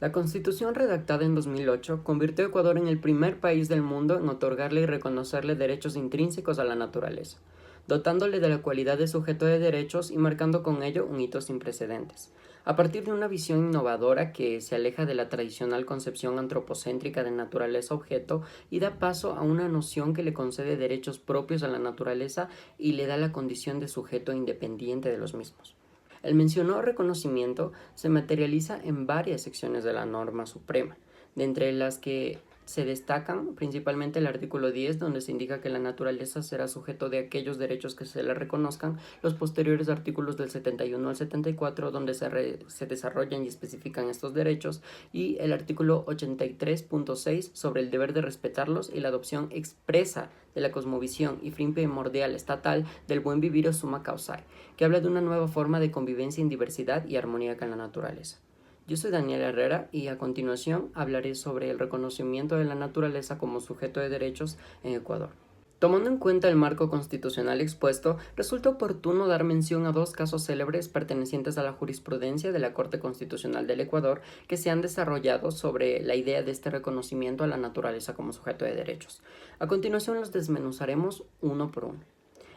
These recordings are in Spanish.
La Constitución redactada en 2008 convirtió a Ecuador en el primer país del mundo en otorgarle y reconocerle derechos intrínsecos a la naturaleza, dotándole de la cualidad de sujeto de derechos y marcando con ello un hito sin precedentes. A partir de una visión innovadora que se aleja de la tradicional concepción antropocéntrica de naturaleza-objeto y da paso a una noción que le concede derechos propios a la naturaleza y le da la condición de sujeto independiente de los mismos. El mencionado reconocimiento se materializa en varias secciones de la norma suprema, de entre las que se destacan principalmente el artículo 10, donde se indica que la naturaleza será sujeto de aquellos derechos que se le reconozcan, los posteriores artículos del 71 al 74, donde se desarrollan y especifican estos derechos, y el artículo 83.6 sobre el deber de respetarlos y la adopción expresa de la cosmovisión y fin primordial estatal del buen vivir o summa causae, que habla de una nueva forma de convivencia en diversidad y armonía con la naturaleza. Yo soy Daniel Herrera y a continuación hablaré sobre el reconocimiento de la naturaleza como sujeto de derechos en Ecuador. Tomando en cuenta el marco constitucional expuesto, resulta oportuno dar mención a dos casos célebres pertenecientes a la jurisprudencia de la Corte Constitucional del Ecuador que se han desarrollado sobre la idea de este reconocimiento a la naturaleza como sujeto de derechos. A continuación los desmenuzaremos uno por uno.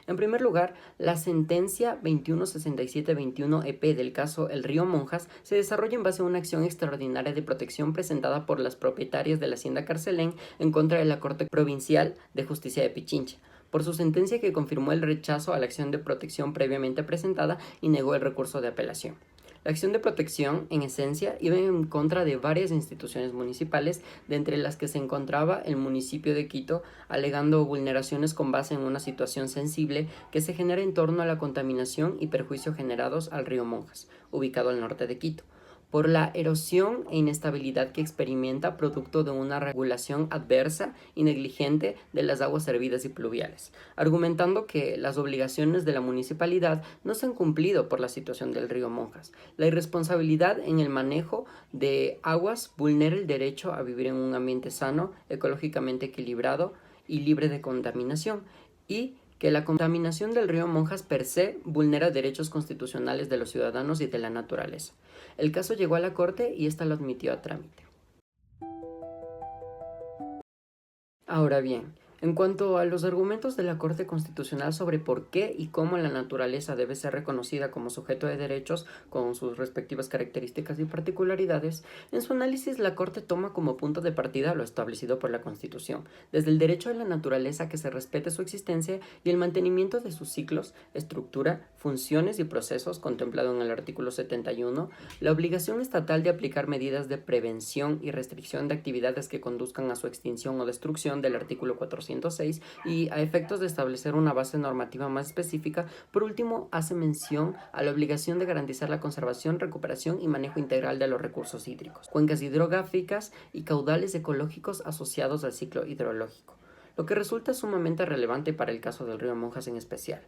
En primer lugar, la sentencia 2167-21-EP del caso El Río Monjas se desarrolla en base a una acción extraordinaria de protección presentada por las propietarias de la hacienda Carcelén en contra de la Corte Provincial de Justicia de Pichincha, por su sentencia que confirmó el rechazo a la acción de protección previamente presentada y negó el recurso de apelación. La acción de protección, en esencia, iba en contra de varias instituciones municipales, de entre las que se encontraba el municipio de Quito, alegando vulneraciones con base en una situación sensible que se genera en torno a la contaminación y perjuicio generados al río Monjas, ubicado al norte de Quito, por la erosión e inestabilidad que experimenta producto de una regulación adversa y negligente de las aguas servidas y pluviales, argumentando que las obligaciones de la municipalidad no se han cumplido por la situación del río Monjas. La irresponsabilidad en el manejo de aguas vulnera el derecho a vivir en un ambiente sano, ecológicamente equilibrado y libre de contaminación, y que la contaminación del río Monjas per se vulnera derechos constitucionales de los ciudadanos y de la naturaleza. El caso llegó a la Corte y ésta lo admitió a trámite. Ahora bien, en cuanto a los argumentos de la Corte Constitucional sobre por qué y cómo la naturaleza debe ser reconocida como sujeto de derechos con sus respectivas características y particularidades, en su análisis la Corte toma como punto de partida lo establecido por la Constitución, desde el derecho de la naturaleza a que se respete su existencia y el mantenimiento de sus ciclos, estructura, funciones y procesos contemplado en el artículo 71, la obligación estatal de aplicar medidas de prevención y restricción de actividades que conduzcan a su extinción o destrucción del artículo 406 y a efectos de establecer una base normativa más específica. Por último, hace mención a la obligación de garantizar la conservación, recuperación y manejo integral de los recursos hídricos, cuencas hidrográficas y caudales ecológicos asociados al ciclo hidrológico, lo que resulta sumamente relevante para el caso del río Monjas en especial.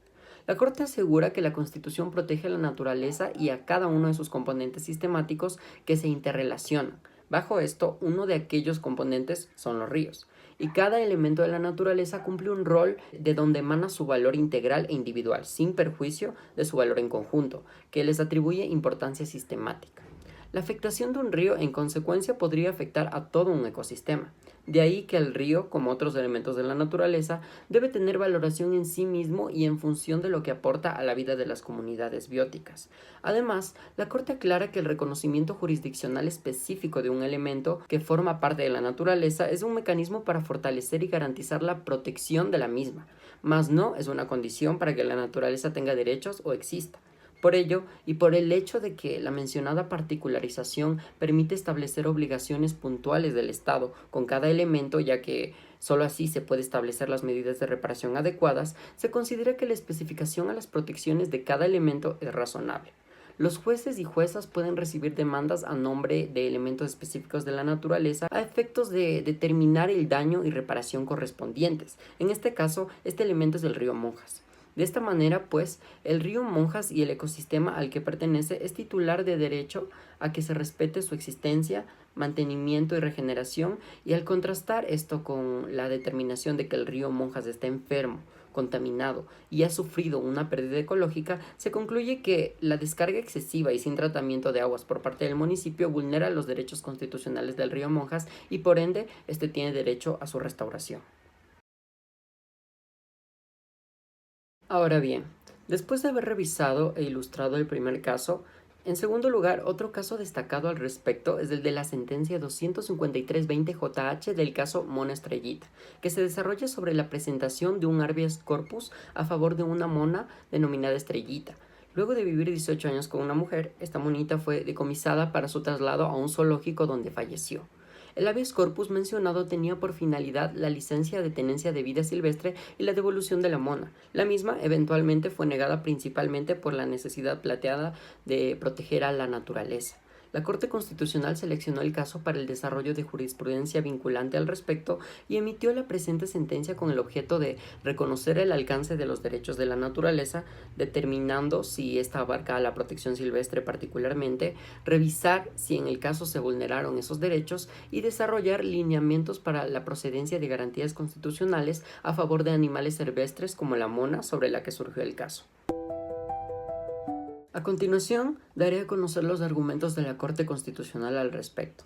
La Corte asegura que la Constitución protege a la naturaleza y a cada uno de sus componentes sistemáticos que se interrelacionan. Bajo esto, uno de aquellos componentes son los ríos, y cada elemento de la naturaleza cumple un rol de donde emana su valor integral e individual, sin perjuicio de su valor en conjunto, que les atribuye importancia sistemática. La afectación de un río, en consecuencia, podría afectar a todo un ecosistema. De ahí que el río, como otros elementos de la naturaleza, debe tener valoración en sí mismo y en función de lo que aporta a la vida de las comunidades bióticas. Además, la Corte aclara que el reconocimiento jurisdiccional específico de un elemento que forma parte de la naturaleza es un mecanismo para fortalecer y garantizar la protección de la misma, mas no es una condición para que la naturaleza tenga derechos o exista. Por ello, y por el hecho de que la mencionada particularización permite establecer obligaciones puntuales del Estado con cada elemento, ya que solo así se puede establecer las medidas de reparación adecuadas, se considera que la especificación a las protecciones de cada elemento es razonable. Los jueces y juezas pueden recibir demandas a nombre de elementos específicos de la naturaleza a efectos de determinar el daño y reparación correspondientes. En este caso, este elemento es el río Monjas. De esta manera, pues, el río Monjas y el ecosistema al que pertenece es titular de derecho a que se respete su existencia, mantenimiento y regeneración, y al contrastar esto con la determinación de que el río Monjas está enfermo, contaminado y ha sufrido una pérdida ecológica, se concluye que la descarga excesiva y sin tratamiento de aguas por parte del municipio vulnera los derechos constitucionales del río Monjas y por ende este tiene derecho a su restauración. Ahora bien, después de haber revisado e ilustrado el primer caso, en segundo lugar, otro caso destacado al respecto es el de la sentencia 253-20 JH del caso Mona Estrellita, que se desarrolla sobre la presentación de un habeas corpus a favor de una mona denominada Estrellita. Luego de vivir 18 años con una mujer, esta monita fue decomisada para su traslado a un zoológico donde falleció. El habeas corpus mencionado tenía por finalidad la licencia de tenencia de vida silvestre y la devolución de la mona. La misma eventualmente fue negada principalmente por la necesidad planteada de proteger a la naturaleza. La Corte Constitucional seleccionó el caso para el desarrollo de jurisprudencia vinculante al respecto y emitió la presente sentencia con el objeto de reconocer el alcance de los derechos de la naturaleza, determinando si ésta abarca a la protección silvestre particularmente, revisar si en el caso se vulneraron esos derechos y desarrollar lineamientos para la procedencia de garantías constitucionales a favor de animales silvestres como la mona sobre la que surgió el caso. A continuación, daré a conocer los argumentos de la Corte Constitucional al respecto.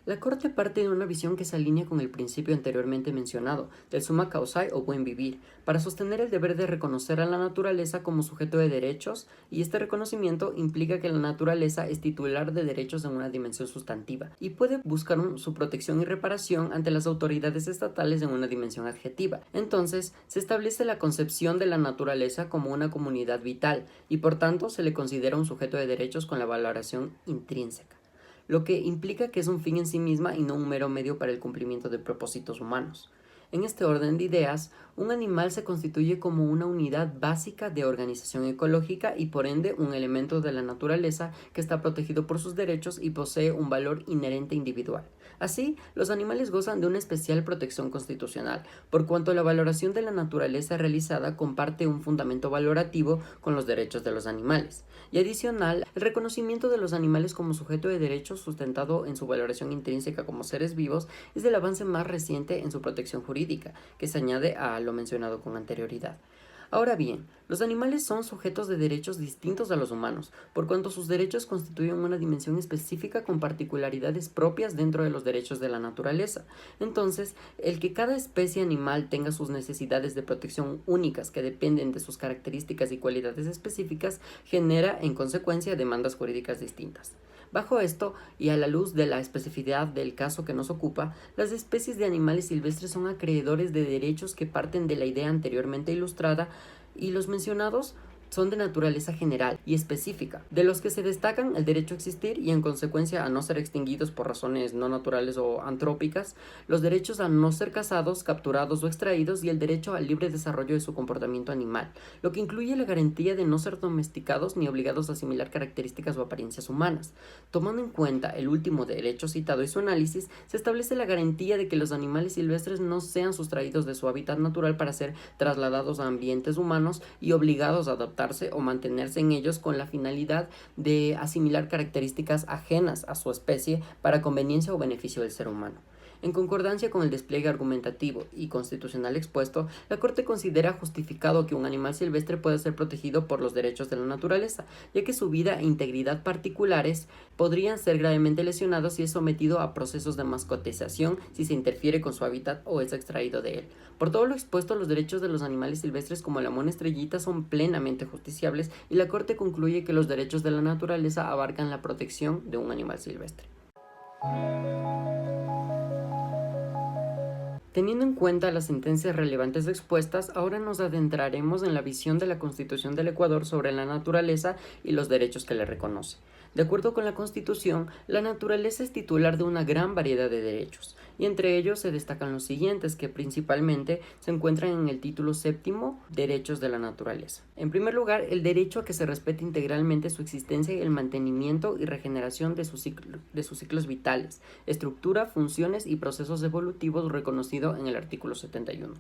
La Corte parte de una visión que se alinea con el principio anteriormente mencionado, del summa causae o buen vivir, para sostener el deber de reconocer a la naturaleza como sujeto de derechos, y este reconocimiento implica que la naturaleza es titular de derechos en una dimensión sustantiva, y puede buscar su protección y reparación ante las autoridades estatales en una dimensión adjetiva. Entonces, se establece la concepción de la naturaleza como una comunidad vital, y por tanto se le considera un sujeto de derechos con la valoración intrínseca, lo que implica que es un fin en sí misma y no un mero medio para el cumplimiento de propósitos humanos. En este orden de ideas, un animal se constituye como una unidad básica de organización ecológica y por ende un elemento de la naturaleza que está protegido por sus derechos y posee un valor inherente individual. Así, los animales gozan de una especial protección constitucional, por cuanto la valoración de la naturaleza realizada comparte un fundamento valorativo con los derechos de los animales. Y adicional, el reconocimiento de los animales como sujeto de derechos sustentado en su valoración intrínseca como seres vivos es el avance más reciente en su protección jurídica, que se añade a lo mencionado con anterioridad. Ahora bien, los animales son sujetos de derechos distintos a los humanos, por cuanto sus derechos constituyen una dimensión específica con particularidades propias dentro de los derechos de la naturaleza. Entonces, el que cada especie animal tenga sus necesidades de protección únicas que dependen de sus características y cualidades específicas genera, en consecuencia, demandas jurídicas distintas. Bajo esto, y a la luz de la especificidad del caso que nos ocupa, las especies de animales silvestres son acreedores de derechos que parten de la idea anteriormente ilustrada, y los mencionados son de naturaleza general y específica, de los que se destacan el derecho a existir y en consecuencia a no ser extinguidos por razones no naturales o antrópicas, los derechos a no ser cazados, capturados o extraídos y el derecho al libre desarrollo de su comportamiento animal, lo que incluye la garantía de no ser domesticados ni obligados a asimilar características o apariencias humanas. Tomando en cuenta el último derecho citado y su análisis, se establece la garantía de que los animales silvestres no sean sustraídos de su hábitat natural para ser trasladados a ambientes humanos y obligados a adaptar o mantenerse en ellos con la finalidad de asimilar características ajenas a su especie para conveniencia o beneficio del ser humano. En concordancia con el despliegue argumentativo y constitucional expuesto, la Corte considera justificado que un animal silvestre pueda ser protegido por los derechos de la naturaleza, ya que su vida e integridad particulares podrían ser gravemente lesionados si es sometido a procesos de mascotización, si se interfiere con su hábitat o es extraído de él. Por todo lo expuesto, los derechos de los animales silvestres como la mona estrellita son plenamente justiciables y la Corte concluye que los derechos de la naturaleza abarcan la protección de un animal silvestre. Teniendo en cuenta las sentencias relevantes expuestas, ahora nos adentraremos en la visión de la Constitución del Ecuador sobre la naturaleza y los derechos que le reconoce. De acuerdo con la Constitución, la naturaleza es titular de una gran variedad de derechos, y entre ellos se destacan los siguientes, que principalmente se encuentran en el título séptimo, Derechos de la Naturaleza. En primer lugar, el derecho a que se respete integralmente su existencia y el mantenimiento y regeneración de sus ciclos vitales, estructura, funciones y procesos evolutivos reconocido en el artículo 71.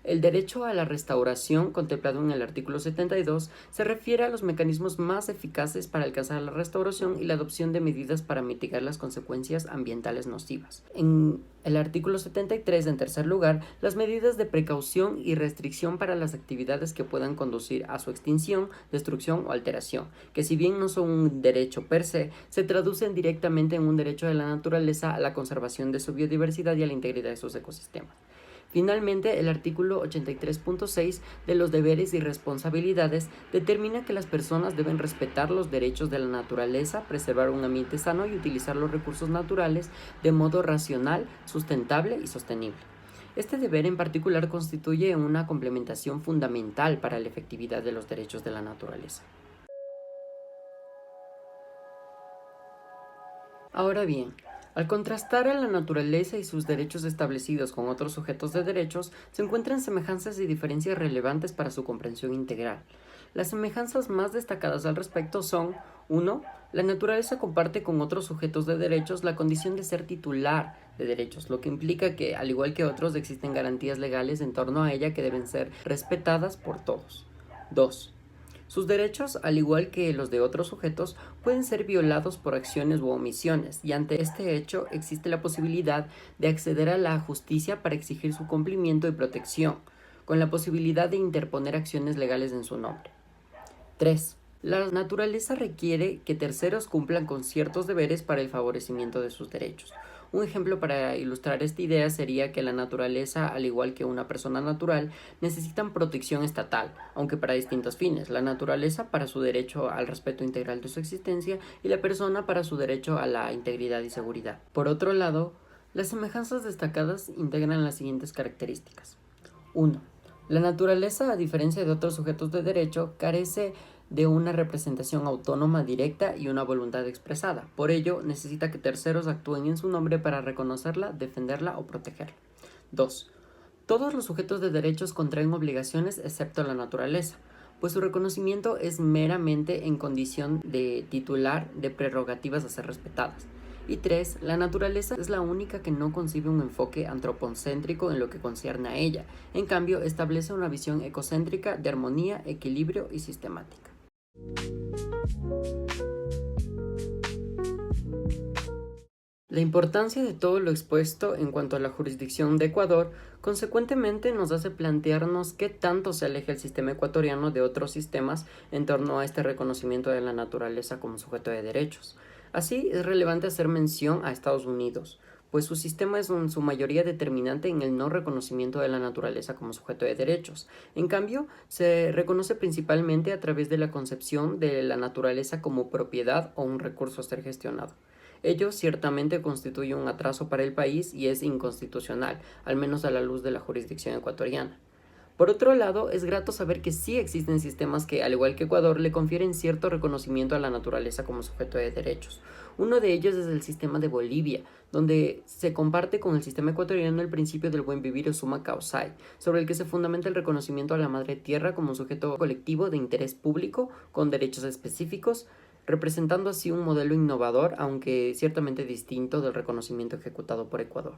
El derecho a la restauración, contemplado en el artículo 72, se refiere a los mecanismos más eficaces para alcanzar la restauración y la adopción de medidas para mitigar las consecuencias ambientales nocivas. En el artículo 73, en tercer lugar, las medidas de precaución y restricción para las actividades que puedan conducir a su extinción, destrucción o alteración, que si bien no son un derecho per se traducen directamente en un derecho de la naturaleza a la conservación de su biodiversidad y a la integridad de sus ecosistemas. Finalmente, el artículo 83.6 de los deberes y responsabilidades determina que las personas deben respetar los derechos de la naturaleza, preservar un ambiente sano y utilizar los recursos naturales de modo racional, sustentable y sostenible. Este deber en particular constituye una complementación fundamental para la efectividad de los derechos de la naturaleza. Ahora bien, al contrastar a la naturaleza y sus derechos establecidos con otros sujetos de derechos, se encuentran semejanzas y diferencias relevantes para su comprensión integral. Las semejanzas más destacadas al respecto son: 1. La naturaleza comparte con otros sujetos de derechos la condición de ser titular de derechos, lo que implica que, al igual que otros, existen garantías legales en torno a ella que deben ser respetadas por todos. 2. Sus derechos, al igual que los de otros sujetos, pueden ser violados por acciones u omisiones, y ante este hecho existe la posibilidad de acceder a la justicia para exigir su cumplimiento y protección, con la posibilidad de interponer acciones legales en su nombre. 3. La naturaleza requiere que terceros cumplan con ciertos deberes para el favorecimiento de sus derechos. Un ejemplo para ilustrar esta idea sería que la naturaleza, al igual que una persona natural, necesitan protección estatal, aunque para distintos fines. La naturaleza para su derecho al respeto integral de su existencia y la persona para su derecho a la integridad y seguridad. Por otro lado, las semejanzas destacadas integran las siguientes características. 1. La naturaleza, a diferencia de otros sujetos de derecho, carece de una representación autónoma directa y una voluntad expresada. Por ello, necesita que terceros actúen en su nombre para reconocerla, defenderla o protegerla. 2. Todos los sujetos de derechos contraen obligaciones excepto la naturaleza, pues su reconocimiento es meramente en condición de titular de prerrogativas a ser respetadas. Y 3. La naturaleza es la única que no concibe un enfoque antropocéntrico en lo que concierne a ella. En cambio, establece una visión ecocéntrica de armonía, equilibrio y sistemática. La importancia de todo lo expuesto en cuanto a la jurisdicción de Ecuador, consecuentemente nos hace plantearnos qué tanto se aleja el sistema ecuatoriano de otros sistemas en torno a este reconocimiento de la naturaleza como sujeto de derechos. Así, es relevante hacer mención a Estados Unidos, pues su sistema es en su mayoría determinante en el no reconocimiento de la naturaleza como sujeto de derechos. En cambio, se reconoce principalmente a través de la concepción de la naturaleza como propiedad o un recurso a ser gestionado. Ello ciertamente constituye un atraso para el país y es inconstitucional, al menos a la luz de la jurisdicción ecuatoriana. Por otro lado, es grato saber que sí existen sistemas que, al igual que Ecuador, le confieren cierto reconocimiento a la naturaleza como sujeto de derechos. Uno de ellos es el sistema de Bolivia, donde se comparte con el sistema ecuatoriano el principio del buen vivir o summa causae, sobre el que se fundamenta el reconocimiento a la madre tierra como un sujeto colectivo de interés público con derechos específicos, representando así un modelo innovador, aunque ciertamente distinto del reconocimiento ejecutado por Ecuador.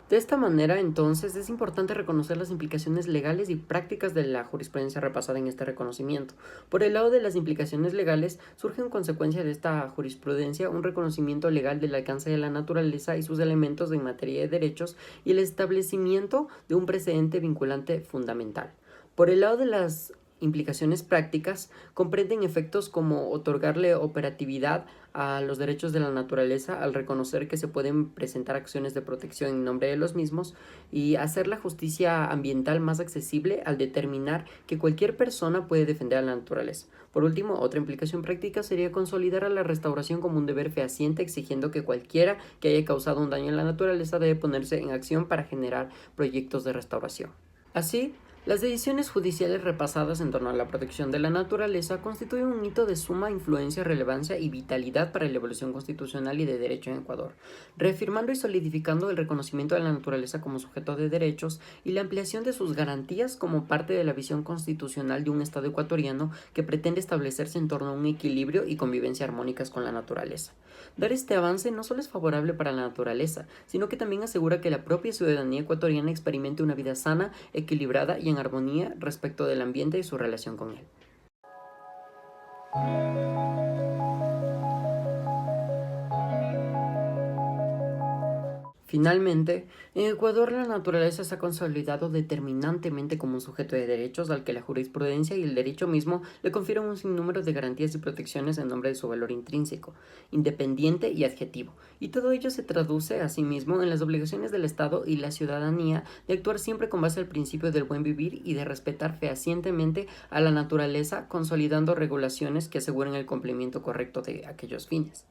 De esta manera, entonces, es importante reconocer las implicaciones legales y prácticas de la jurisprudencia repasada en este reconocimiento. Por el lado de las implicaciones legales, surge en consecuencia de esta jurisprudencia un reconocimiento legal del alcance de la naturaleza y sus elementos en materia de derechos y el establecimiento de un precedente vinculante fundamental. Por el lado de las implicaciones prácticas, comprenden efectos como otorgarle operatividad a los derechos de la naturaleza al reconocer que se pueden presentar acciones de protección en nombre de los mismos y hacer la justicia ambiental más accesible al determinar que cualquier persona puede defender a la naturaleza. Por último, otra implicación práctica sería consolidar a la restauración como un deber fehaciente, exigiendo que cualquiera que haya causado un daño a la naturaleza debe ponerse en acción para generar proyectos de restauración. Así, Las decisiones judiciales repasadas en torno a la protección de la naturaleza constituyen un hito de suma influencia, relevancia y vitalidad para la evolución constitucional y de derecho en Ecuador, reafirmando y solidificando el reconocimiento de la naturaleza como sujeto de derechos y la ampliación de sus garantías como parte de la visión constitucional de un Estado ecuatoriano que pretende establecerse en torno a un equilibrio y convivencia armónicas con la naturaleza. Dar este avance no solo es favorable para la naturaleza, sino que también asegura que la propia ciudadanía ecuatoriana experimente una vida sana, equilibrada y en armonía respecto del ambiente y su relación con él. Finalmente, en Ecuador la naturaleza se ha consolidado determinantemente como un sujeto de derechos al que la jurisprudencia y el derecho mismo le confieren un sinnúmero de garantías y protecciones en nombre de su valor intrínseco, independiente y adjetivo, y todo ello se traduce asimismo en las obligaciones del Estado y la ciudadanía de actuar siempre con base al principio del buen vivir y de respetar fehacientemente a la naturaleza, consolidando regulaciones que aseguren el cumplimiento correcto de aquellos fines.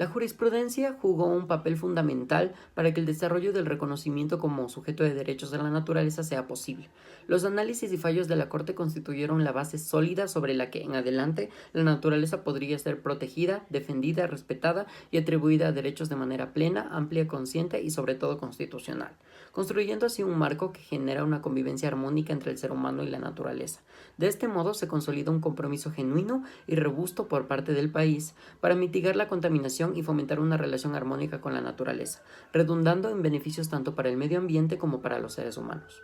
La jurisprudencia jugó un papel fundamental para que el desarrollo del reconocimiento como sujeto de derechos de la naturaleza sea posible. Los análisis y fallos de la Corte constituyeron la base sólida sobre la que en adelante la naturaleza podría ser protegida, defendida, respetada y atribuida a derechos de manera plena, amplia, consciente y sobre todo constitucional, construyendo así un marco que genera una convivencia armónica entre el ser humano y la naturaleza. De este modo se consolida un compromiso genuino y robusto por parte del país para mitigar la contaminación y fomentar una relación armónica con la naturaleza, redundando en beneficios tanto para el medio ambiente como para los seres humanos.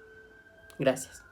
Gracias.